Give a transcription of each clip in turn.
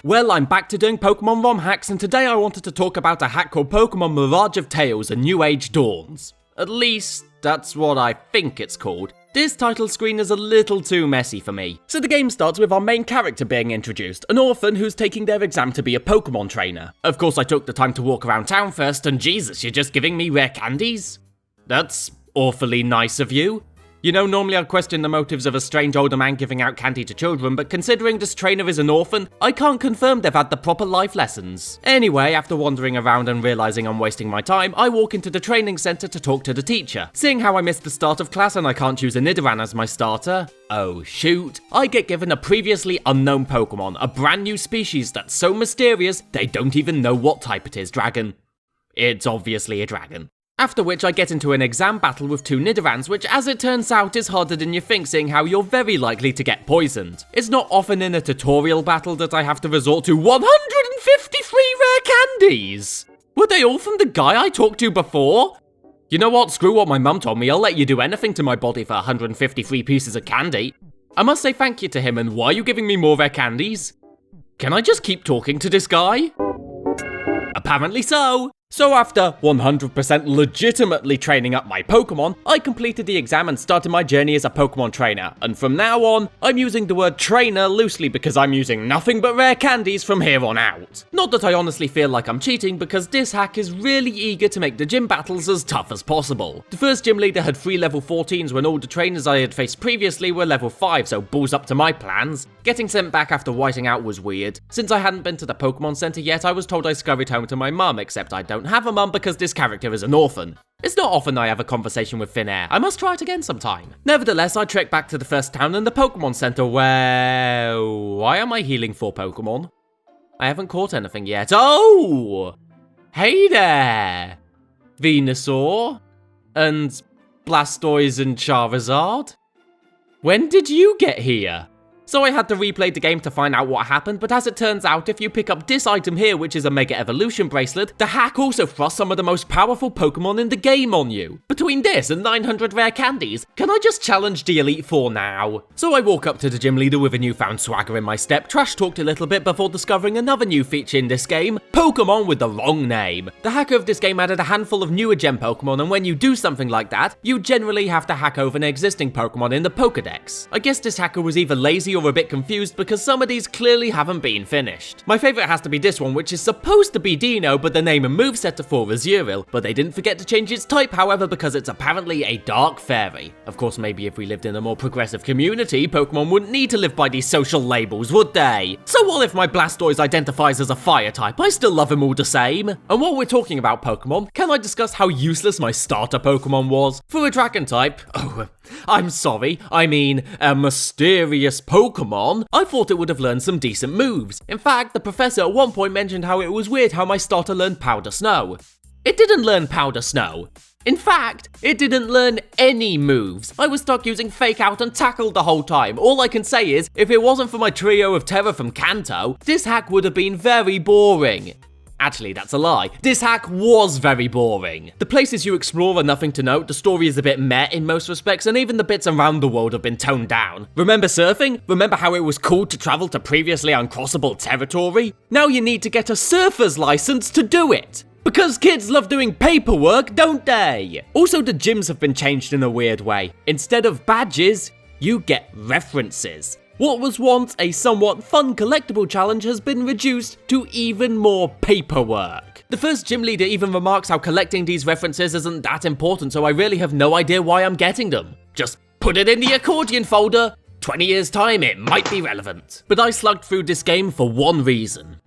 Well, I'm back to doing Pokemon ROM hacks, and today I wanted to talk about a hack called Pokemon Mirage of Tales, A New Age Dawns. At least, that's what I think it's called. This title screen is a little too messy for me. So the game starts with our main character being introduced, an orphan who's taking their exam to be a Pokemon trainer. Of course I took the time to walk around town first, and Jesus, you're just giving me rare candies? That's awfully nice of you. You know, normally I'd question the motives of a strange older man giving out candy to children, but considering this trainer is an orphan, I can't confirm they've had the proper life lessons. Anyway, after wandering around and realizing I'm wasting my time, I walk into the training center to talk to the teacher. Seeing how I missed the start of class and I can't choose a Nidoran as my starter, oh shoot, I get given a previously unknown Pokemon, a brand new species that's so mysterious they don't even know what type it is, dragon. It's obviously a dragon. After which I get into an exam battle with two Nidorans, which as it turns out is harder than you think, seeing how you're very likely to get poisoned. It's not often in a tutorial battle that I have to resort to 153 rare candies! Were they all from the guy I talked to before? You know what, screw what my mum told me, I'll let you do anything to my body for 153 pieces of candy. I must say thank you to him, and why are you giving me more rare candies? Can I just keep talking to this guy? Apparently so! So after 100% legitimately training up my Pokemon, I completed the exam and started my journey as a Pokemon trainer, and from now on, I'm using the word trainer loosely because I'm using nothing but rare candies from here on out. Not that I honestly feel like I'm cheating, because this hack is really eager to make the gym battles as tough as possible. The first gym leader had 3 level 14s when all the trainers I had faced previously were level 5, so balls up to my plans. Getting sent back after whiting out was weird. Since I hadn't been to the Pokemon Center yet, I was told I scurried home to my mum, except I don't have a mum because this character is an orphan. It's not often I have a conversation with thin air. I must try it again sometime. Nevertheless, I trek back to the first town and the Pokemon Center where... Why am I healing 4 Pokemon? I haven't caught anything yet. Oh! Hey there! Venusaur? And Blastoise and Charizard? When did you get here? So I had to replay the game to find out what happened, but as it turns out, if you pick up this item here, which is a Mega Evolution Bracelet, the hack also thrusts some of the most powerful Pokemon in the game on you. Between this and 900 rare candies, can I just challenge the Elite Four now? So I walk up to the gym leader with a newfound swagger in my step, trash talked a little bit before discovering another new feature in this game, Pokemon with the wrong name. The hacker of this game added a handful of newer gem Pokemon, and when you do something like that, you generally have to hack over an existing Pokemon in the Pokedex. I guess this hacker was either lazy or a bit confused because some of these clearly haven't been finished. My favourite has to be this one, which is supposed to be Dino, but the name and moveset are for Azurill, but they didn't forget to change its type, however, because it's apparently a dark fairy. Of course, maybe if we lived in a more progressive community, Pokemon wouldn't need to live by these social labels, would they? So what if my Blastoise identifies as a fire type? I still love him all the same. And while we're talking about Pokemon, can I discuss how useless my starter Pokemon was? For a dragon type, I'm sorry, I mean a mysterious Pokemon, I thought it would have learned some decent moves. In fact, the professor at one point mentioned how it was weird how my starter learned Powder Snow. It didn't learn Powder Snow. In fact, it didn't learn any moves. I was stuck using Fake Out and Tackle the whole time. All I can say is, if it wasn't for my trio of terror from Kanto, this hack would have been very boring. Actually, that's a lie. This hack was very boring. The places you explore are nothing to note, the story is a bit meh in most respects, and even the bits around the world have been toned down. Remember surfing? Remember how it was cool to travel to previously uncrossable territory? Now you need to get a surfer's license to do it. Because kids love doing paperwork, don't they? Also, the gyms have been changed in a weird way. Instead of badges, you get references. What was once a somewhat fun collectible challenge has been reduced to even more paperwork. The first gym leader even remarks how collecting these references isn't that important, so I really have no idea why I'm getting them. Just put it in the accordion folder. 20 years time, it might be relevant. But I slugged through this game for one reason.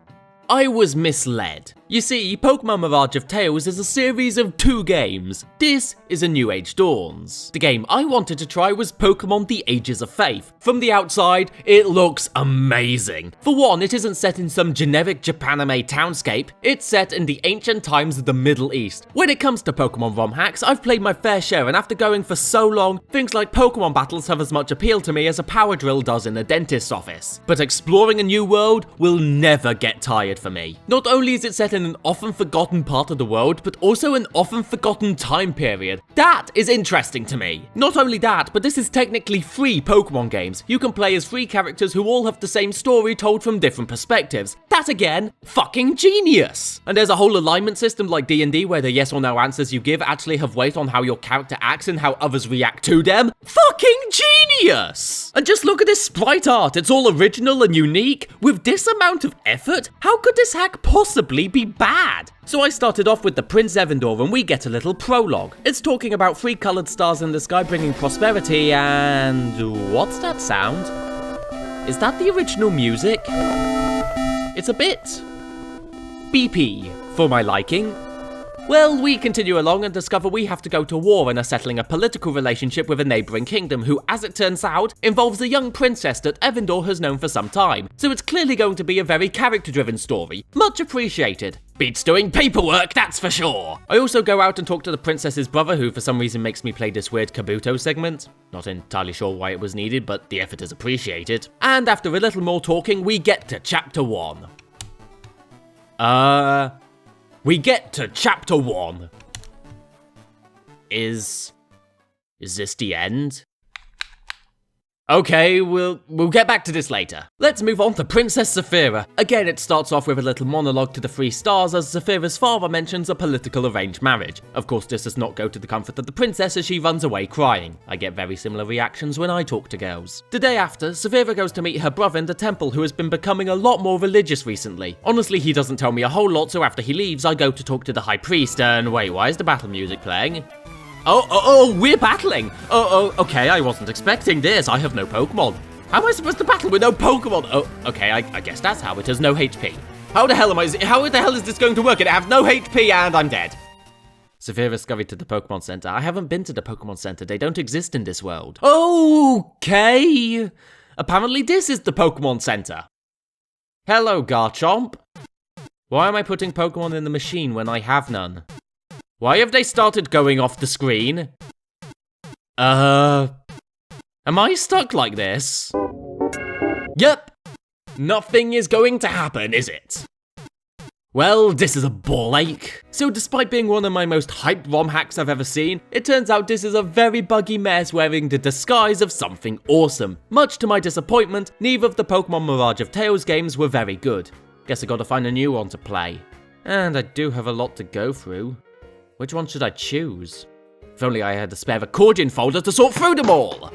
I was misled. You see, Pokemon Mirage of Tales is a series of 2 games. This is A New Age Dawns. The game I wanted to try was Pokemon The Ages of Faith. From the outside, it looks amazing. For one, it isn't set in some generic Japanime townscape, it's set in the ancient times of the Middle East. When it comes to Pokemon ROM hacks, I've played my fair share, and after going for so long, things like Pokemon battles have as much appeal to me as a power drill does in a dentist's office. But exploring a new world will never get tired for me. Not only is it set in in an often forgotten part of the world, but also an often forgotten time period. That is interesting to me. Not only that, but this is technically 3 Pokemon games. You can play as 3 characters who all have the same story told from different perspectives. That again, fucking genius! And there's a whole alignment system like D&D where the yes or no answers you give actually have weight on how your character acts and how others react to them. Fucking genius! And just look at this sprite art, it's all original and unique. With this amount of effort, how could this hack possibly be bad? So I started off with the Prince Evandor and we get a little prologue. It's talking about 3 colored stars in the sky bringing prosperity and... what's that sound? Is that the original music? It's a bit... beepy for my liking. Well, we continue along and discover we have to go to war and are settling a political relationship with a neighbouring kingdom who, as it turns out, involves a young princess that Evandor has known for some time. So it's clearly going to be a very character-driven story. Much appreciated. Beats doing paperwork, that's for sure! I also go out and talk to the princess's brother who for some reason makes me play this weird Kabuto segment. Not entirely sure why it was needed, but the effort is appreciated. And after a little more talking, we get to Chapter 1. We get to Chapter 1. Is this the end? Okay, we'll get back to this later. Let's move on to Princess Saphira. Again, it starts off with a little monologue to the 3 stars as Saphira's father mentions a political arranged marriage. Of course, this does not go to the comfort of the princess as she runs away crying. I get very similar reactions when I talk to girls. The day after, Saphira goes to meet her brother in the temple who has been becoming a lot more religious recently. Honestly, he doesn't tell me a whole lot, so after he leaves, I go to talk to the high priest and wait, why is the battle music playing? Oh, we're battling! Okay, I wasn't expecting this, I have no Pokemon. How am I supposed to battle with no Pokemon? Oh, okay, I guess that's how it has no HP. How the hell is this going to work? I have no HP and I'm dead. Saphira scurried to the Pokemon Center. I haven't been to the Pokemon Center, they don't exist in this world. Okay! Apparently this is the Pokemon Center. Hello, Garchomp. Why am I putting Pokemon in the machine when I have none? Why have they started going off the screen? Am I stuck like this? Yep. Nothing is going to happen, is it? Well, this is a ball ache. So despite being one of my most hyped ROM hacks I've ever seen, it turns out this is a very buggy mess wearing the disguise of something awesome. Much to my disappointment, neither of the Pokemon Mirage of Tales games were very good. Guess I gotta find a new one to play. And I do have a lot to go through. Which one should I choose? If only I had a spare accordion folder to sort through them all!